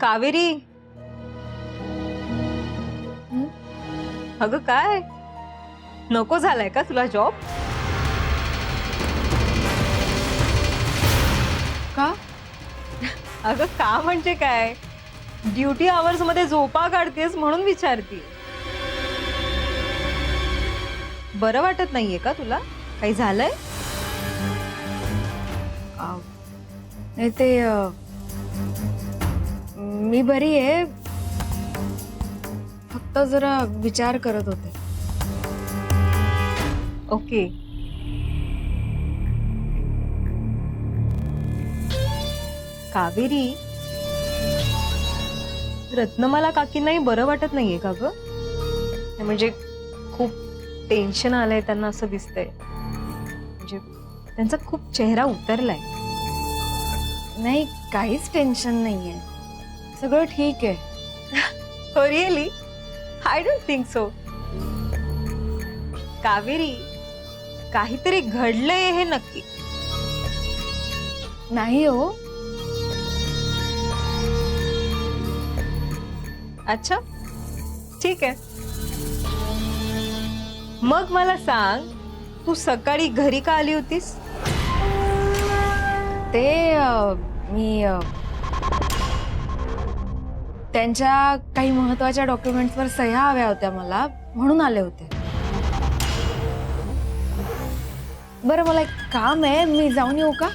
कावेरी, अगं काय नको झालाय का तुला जॉब? का? अगं का म्हणजे काय, ड्युटी आवर्स मध्ये झोपा काढतेस म्हणून विचारते. बरं वाटत नाहीये का तुला? काही झालंय? नाही ते मी बरी आहे, फक्त जरा विचार करत होते. ओके. कावेरी, रत्नमाला काकींनाही बरं वाटत नाहीये का ग? म्हणजे खूप टेन्शन आलंय त्यांना असं दिसतंय. म्हणजे त्यांचा खूप चेहरा उतरलाय. नाही, काहीच टेन्शन नाहीये, सगळं ठीक आहे. हो really? I don't think so. Kaveri, काहीतरी घडलंय हे नक्की. नाही हो. अच्छा, ठीक आहे. मग मला सांग, तू सकाळी घरी का आली होतीस? ते मी त्यांच्या काही महत्वाच्या डॉक्युमेंट्सवर सह्या हव्या होत्या मला, म्हणून आले होते. बरं, मला एक काम आहे, मी जाऊन येऊ का?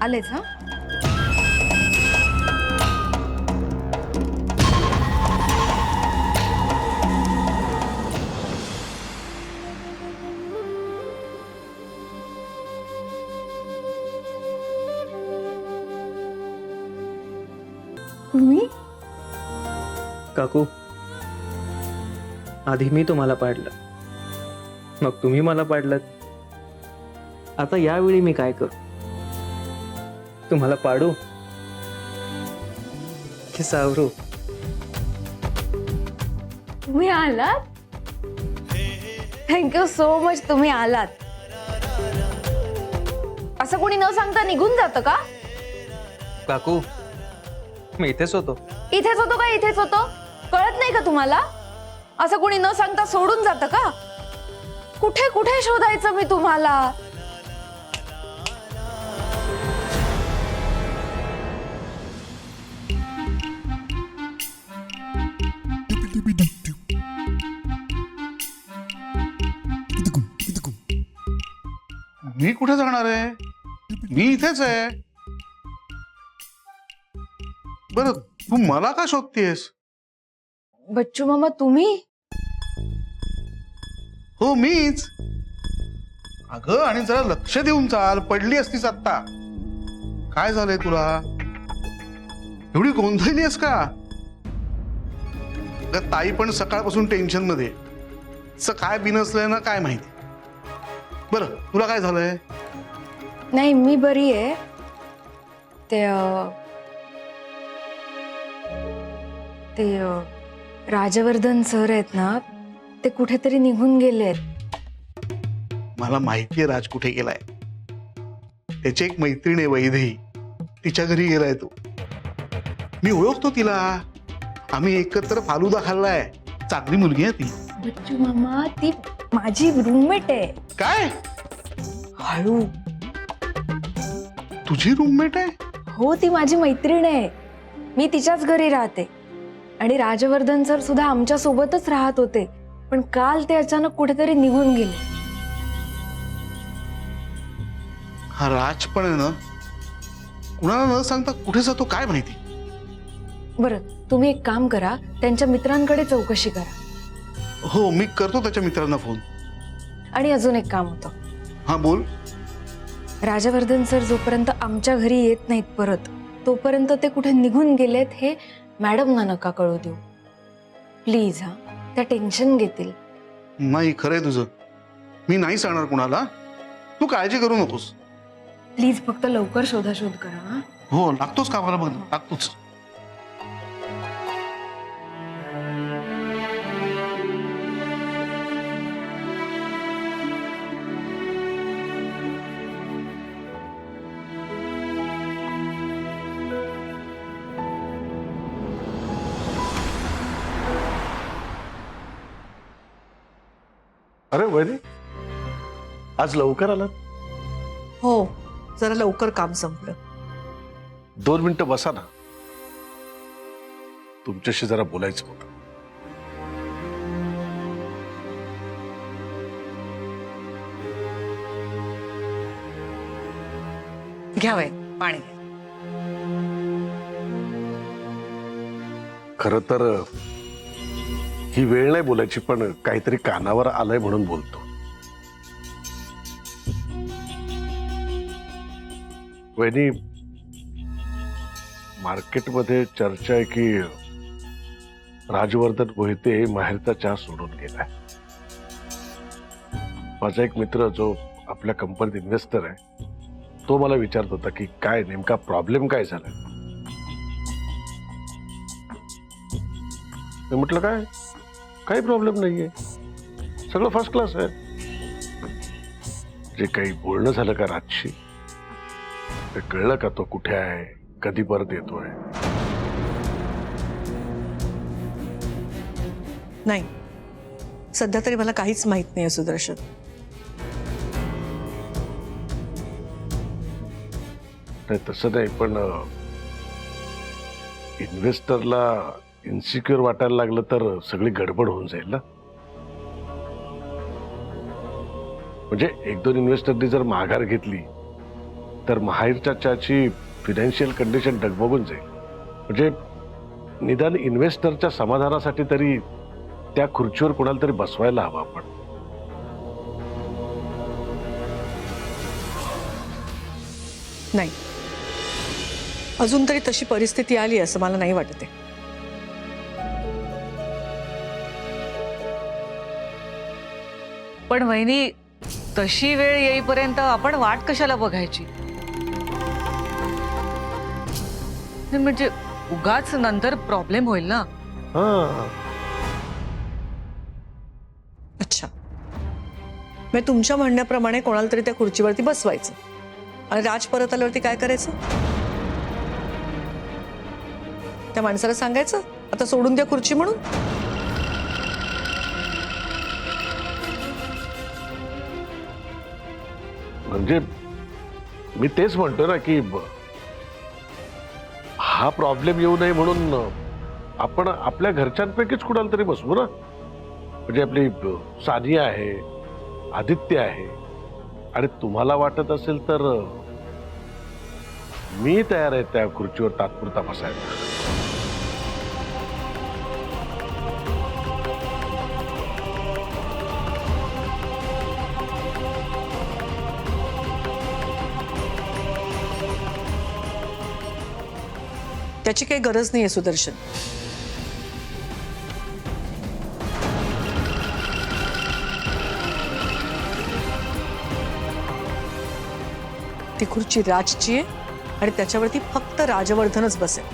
आलेच. हा, तुम्ही? काकू, आधी मी तुम्हाला पाडलं, मग तुम्ही मला पाडलं. आता यावेळी मी काय करू? तुम्हाला पाडू की सावरू? तुम्ही आलात? थँक्यू सो मच, तुम्ही आलात. असं कोणी न सांगता निघून जातं का? काकू, मी इथेच होतो. इथेच होतो का इथेच होतो? कळत नाही का तुम्हाला? असं कोणी न सांगता सोडून जातं का? कुठे कुठे शोधायचं मी तुम्हाला? मी कुठे जाणार आहे? मी इथेच आहे. बरं, तू मला का शोधतेस? बच्चू मामा, तुम्ही? हो, मीच. अगं, आणि जरा लक्ष देऊन चाल, पडली असतीस आत्ता. काय झालंय तुला? एवढी गोंधळली आहेस का? अगं, ताई पण सकाळपासून टेन्शन मध्ये. काय बिनसलंय ना काय माहिती. बरं, तुला काय झालंय? नाही, मी बरी आहे. ते राजवर्धन सर आहेत ना, ते कुठेतरी निघून गेलेत. मला माहितीये राज कुठे गेलाय. त्याची एक मैत्रीण आहे वैदेही, तिच्या घरी गेलाय तो. मी ओळखतो तिला, आम्ही एकत्र फालुदा खाल्लाय. चांगली मुलगी आहे ती. बच्चू मामा, ती माझी रूममेट आहे. काय? हळू. तुझी रूममेट आहे? हो, ती माझी मैत्रीण आहे. मी तिच्याच घरी राहते. आणि राजवर्धन सर सुद्धा आमच्या सोबतच राहत होते, पण काल ते अचानक कुठेतरी निघून गेले. हा राज पण आहे ना, कुणाला न सांगता कुठे जातो काय माहिती. बरं, तुम्ही एक काम करा, त्यांच्या मित्रांकडे चौकशी करा. हो, मी करतो त्याच्या मित्रांना फोन. आणि अजून एक काम होतं. हा, बोल. राजवर्धन सर जोपर्यंत आमच्या घरी येत नाहीत परत, तोपर्यंत ते कुठे निघून गेलेत हे मॅडमना नका कळू देऊ प्लीज. हा, त्या टेन्शन घेतील. नाही, खरंय तुझं. मी नाही सांगणार कुणाला. तू काळजी करू नकोस. प्लीज फक्त लवकर शोधाशोध करा. हा, हो, लागतोच कामाला. बघ, लागतोच. अरे वहिनी, आज लवकर आलात? हो, जरा लवकर काम संपलं. 2 मिनिटं बसा ना, तुमच्याशी जरा बोलायचं होतं. घ्यावंय पाणी. खरं तर ही वेळ नाही बोलायची, पण काहीतरी कानावर आलंय म्हणून बोलतो. वहिनी, मार्केटमध्ये चर्चा आहे की राजवर्धन मोहिते माहेरचा चहा सोडून गेलाय. माझा एक मित्र जो आपल्या कंपनीत इन्व्हेस्टर आहे, तो मला विचारत होता की काय नेमका प्रॉब्लेम काय झाला. मी म्हटलं काय, काही प्रॉब्लेम नाहीये, सगळं फर्स्ट क्लास आहे. जे काही बोलणं झालं का राजशी, ते कळलं का तो कुठे आहे, कधी परत येतोय? नाही, सध्या तरी मला काहीच माहित नाही सुदर्शन. नाही तसं नाही, पण इन्व्हेस्टरला इन्सिक्युअर वाटायला लागलं तर सगळी गडबड होऊन जाईल ना. म्हणजे 1-2 इन्व्हेस्टरनी जर माघार घेतली तर माहेरच्या चहाची फिनान्शियल कंडिशन डगमगून जाईल. म्हणजे निदान इन्व्हेस्टरच्या समाधानासाठी तरी त्या खुर्चीवर कोणाला तरी बसवायला हवं आपण. नाही, अजून तरी तशी परिस्थिती आली असं मला नाही वाटत आहे. पण वहिनी, तशी वेळ येईपर्यंत आपण वाट कशाला बघायची? म्हणजे उगाच नंतर प्रॉब्लेम होईल ना. हा, अच्छा, मी तुमच्या म्हणण्याप्रमाणे कोणाला तरी त्या खुर्चीवरती बसवायचं आणि राज परत आल्यावरती काय करायचं? त्या माणसाला सांगायचं आता सोडून द्या खुर्ची म्हणून. म्हणजे मी तेच म्हणतो ना की हा प्रॉब्लेम येऊ नये म्हणून आपण आपल्या घरच्यांपैकीच कुणाला तरी बसवू ना. म्हणजे आपली सानिया आहे, आदित्य आहे, आणि तुम्हाला वाटत असेल तर मी तयार आहे त्या खुर्चीवर तात्पुरता बसायला. त्याची काही गरज नाहीये सुदर्शन. ती खुर्ची राजची आहे आणि त्याच्यावरती फक्त राजवर्धनच बसेल.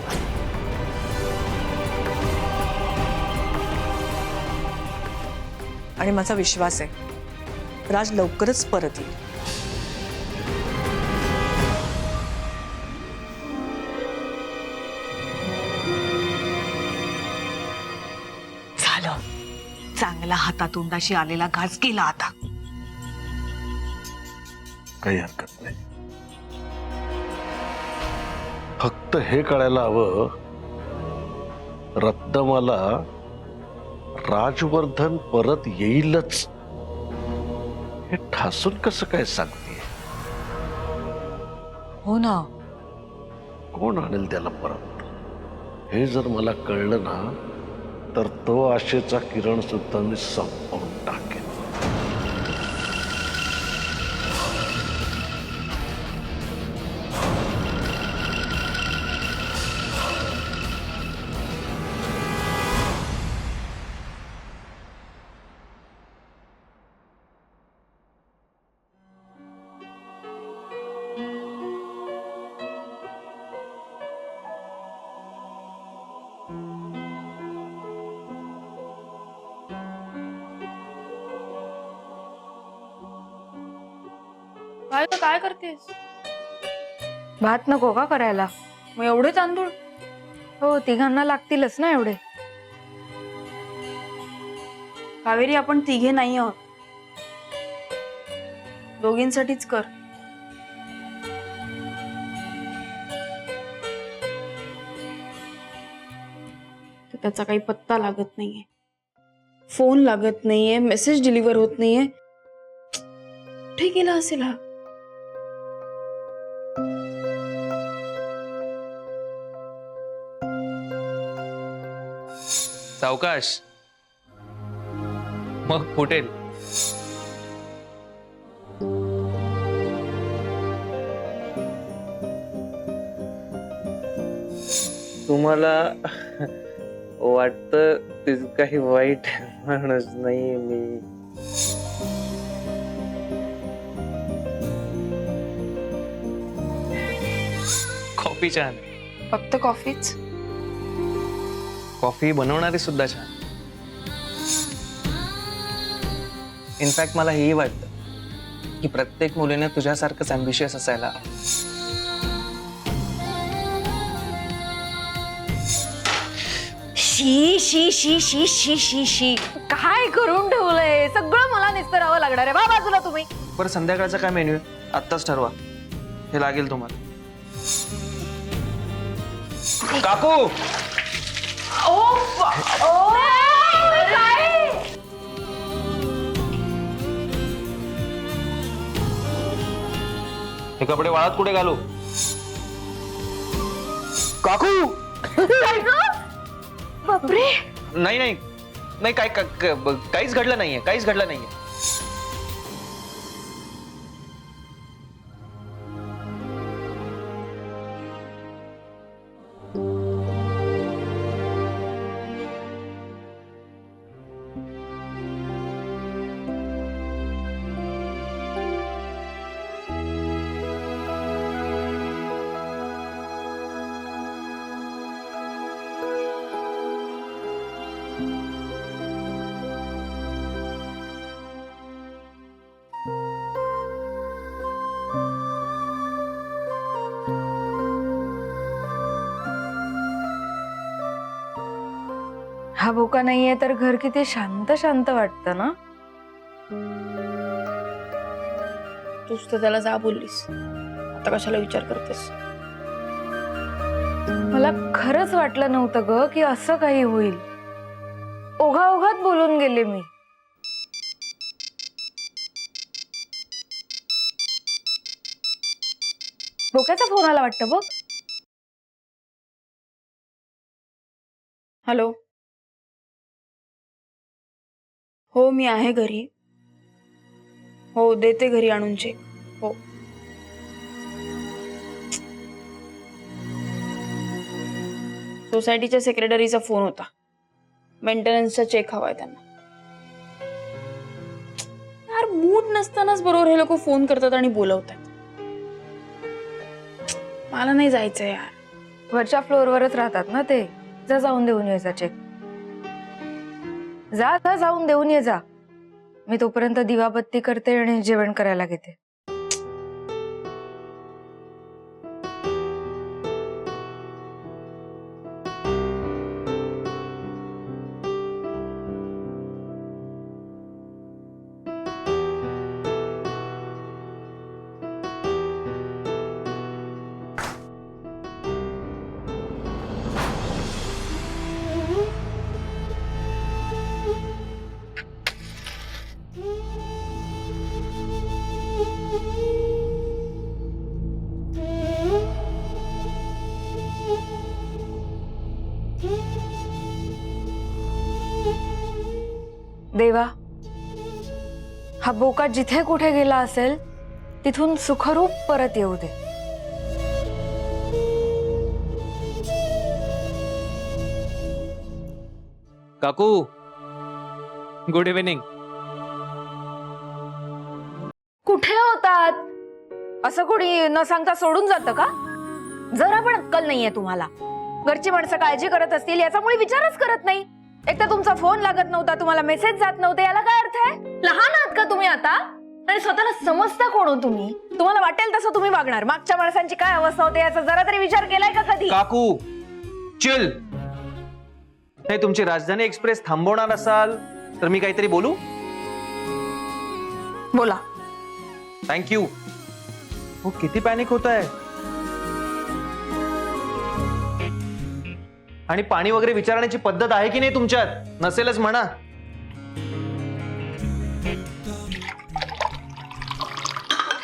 आणि माझा विश्वास आहे राज लवकरच परत येईल. झालं, चांगला हातातोंडाशी आलेला घास गेला आता. काही हरकत नाही. फक्त हे कळायला हवं, रत्नमाला राजवर्धन परत येईलच हे ठासून कसं काय सांगते? हो ना. कोण आणेल त्याला परत? हे जर मला कळलं ना, तर तो आशेचा किरण सुद्धा मी संपवून टाकेन. काय करतेस? भात नको का करायला? मग एवढे तांदूळ? हो, तिघांना लागतीलच ना एवढे. कावेरी, आपण तिघे नाही आहोत. दोघींसाठीच कर. तर त्याचा काही पत्ता लागत नाहीये, फोन लागत नाहीये, मेसेज डिलिव्हर होत नाहीये. कुठे गेला असेल हा? सावकाश, मग फुटेल. तुम्हाला वाटतं ते काही वाईट माणूस नाही मी. कॉफी छान, फक्त कॉफीच? कॉफी बनवणारी सुद्धा छान. इनफॅक्ट मला हेही वाटतं की प्रत्येक मुलीने तुझ्यासारखंच अँबिशियस असायला हवं. शी शी शी शी शी शी शी, काय करून ठेवलंय? सगळं मला निस्तरावं लागणार आहे. बाजूला तुम्ही. बरं, संध्याकाळचा काय मेन्यू आहे आत्ताच ठरवा, हे लागेल तुम्हाला. काकू, हे कपडे वाळत कुठे घालू? काकू, बापरे. नाही नाही नाही, काहीच घडलं नाहीये, काहीच घडलं नाहीये. हा भोका नाहीये तर घर किती शांत शांत वाटतं ना. तूच तर त्याला जा बोललीस, आता कशाला विचार करतेस? मला खरंच वाटलं नव्हतं ग की असं काही होईल. ओघाओघात बोलून गेले मी. भोक्याचा फोन आला वाटतं बघ. हॅलो. हो, मी आहे घरी. हो, देते घरी आणून चेक. हो. सोसायटीच्या सेक्रेटरीचा फोन होता, मेंटेनन्सचा चेक हवाय त्यांना. यार, मूड नसतानाच बरोबर हे लोक फोन करतात आणि बोलवतात. मला नाही जायचं यार. वरच्या फ्लोअरवरच राहतात ना ते. जा जाऊन देऊन यायचा चेक. जा जा जाऊन देऊन ये जा. मी तोपर्यंत दिवाबत्ती करते आणि जेवण करायला घेते. देवा, हा बोका जिथे कुठे गेला असेल तिथून सुखरूप परत येऊ दे. काकू, गुड इव्हिनिंग. कुठे होतात? असं कोणी न सांगता सोडून जातं का? जरा पण अक्कल नाहीये तुम्हाला. घरची माणसं काळजी करत असतील याच्यामुळे विचारच करत नाही. एक तर तुमचा फोन लागत नव्हता, तुम्हाला मेसेज जात नव्हते. याला काय अर्थ आहे? लहान आहात का तुम्ही आता? आणि स्वतःला समजता कोण हो तुम्ही? तुम्हाला वाटेल तसं तुम्ही वागणार. मागच्या माणसांची काय अवस्था होते याचा जरा तरी विचार केलाय का कधी? काकू, चिल. हे तुमची राजधानी एक्सप्रेस थांबवणार असाल तर मी काहीतरी बोलू? बोला. थँक्यू. हो किती पॅनिक होत आहे. आणि पाणी वगैरे विचारण्याची पद्धत आहे की नाही तुमच्यात? नसेलच म्हणा.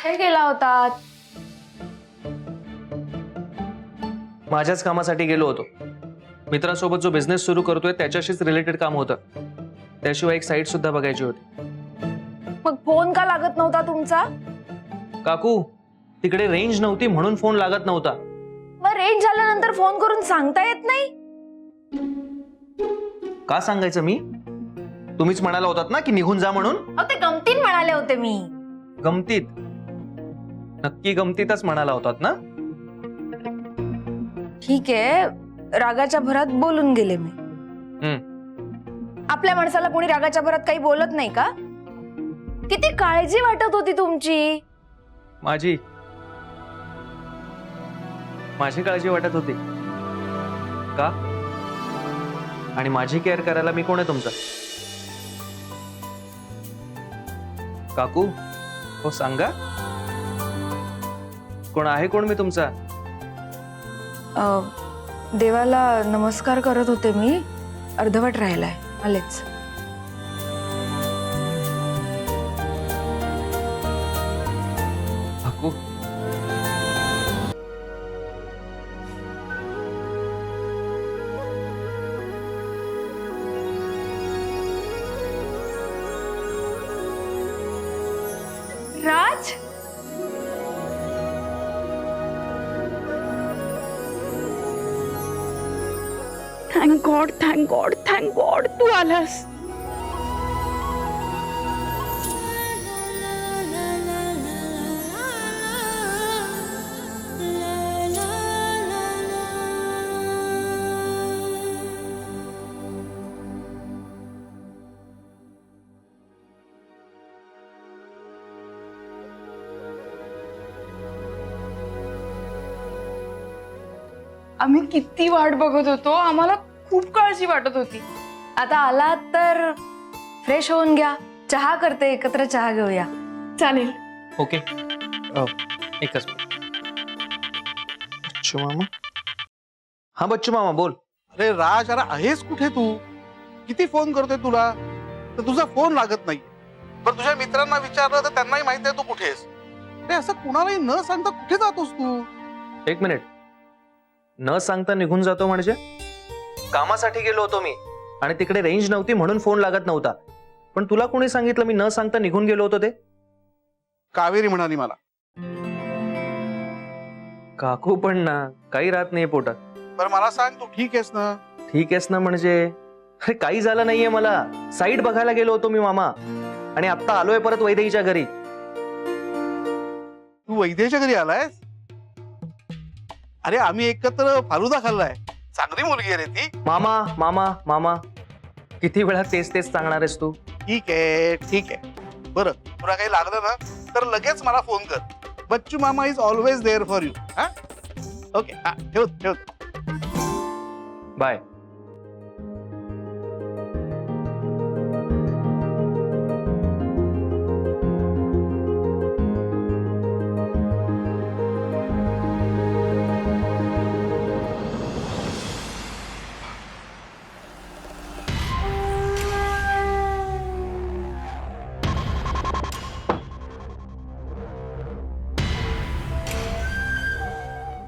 कुठे गेला होतात? माझ्याच कामासाठी गेलो होतो. मित्रासोबत जो बिझनेस सुरू करतोय त्याच्याशीच रिलेटेड काम होतं. त्याशिवाय एक साईट सुद्धा बघायची होती. मग फोन का लागत नव्हता तुमचा? काकू तिकडे रेंज नव्हती म्हणून फोन लागत नव्हता. मग रेंज झाल्यानंतर फोन करून सांगता येत नाही? का सांगायचं मी? तुम्हीच म्हणाला होतात ना की निघून जा म्हणून. अहो, ते गमतीन म्हणाले होते मी. गमतीत? नक्की गमतीतच म्हणाला होतात ना? ठीक आहे, रागाच्या भरात बोलून गेले मी. आपल्या माणसाला कोणी रागाच्या भरात काही बोलत नाही का? किती काळजी वाटत होती तुमची. माझी काळजी वाटत होती का? आणि माझी केअर करायला मी कोण आहे तुमचा? काकू हो सांगा, कोण आहे कोण मी तुमचा? देवाला नमस्कार करत होते मी. अर्धवट राहिलाय, आलेच. काकू Raj, thank God, thank God, thank God तू आलास. आम्ही किती वाट बघत होतो. आम्हाला खूप काळजी वाटत होती. आता आलात तर फ्रेश होऊन घ्या. चहा करते, एकत्र चहा घेऊया. चालेल. ओके. एकच मिनिट. बच्चू मामा. हा बच्चू मामा बोल. अरे राज, अरे आहेस कुठे तू? किती फोन करतोय तुला तर तुझा फोन लागत नाही. पण तुझ्या मित्रांना विचारलं तर त्यांनाही माहिती आहे तू कुठेस. अरे असं कुणालाही न सांगता कुठे जातोस तू? एक मिनिट. न सांगता निघून जातो म्हणजे? कामासाठी गेलो होतो मी आणि तिकडे रेंज नव्हती म्हणून फोन लागत नव्हता. पण तुला कोणी सांगितलं मी न सांगता निघून गेलो होतो ते? कावेरी म्हणाली मला. काकू पण ना काही राहत नाही पोटात. बरं मला सांग, तू ठीक आहेस ना? ठीक आहेस ना म्हणजे? अरे काही झालं नाहीये मला. साईट बघायला गेलो होतो मी मामा आणि आता आलोय परत वैदेहीच्या घरी. तू वैद्याच्या घरी आलायस? अरे आम्ही एकत्र फालुदा खाल्लाय. चांगली मुलगी आहे रे ती. मामा मामा मामा किती वेळा तेच तेच सांगणार आहेस तू? ठीक आहे ठीक आहे. बरं तुला काही लागलं ना तर लगेच मला फोन कर. बच्चू मामा is always there for you. हा ओके. हा ठेव ठेव. बाय.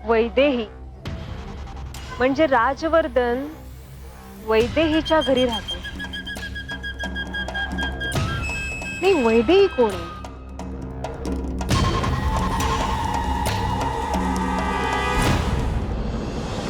वैदेही म्हणजे राजवर्धन वैदेहीच्या घरी राहतो. नाही, वैदेही कोण आहे?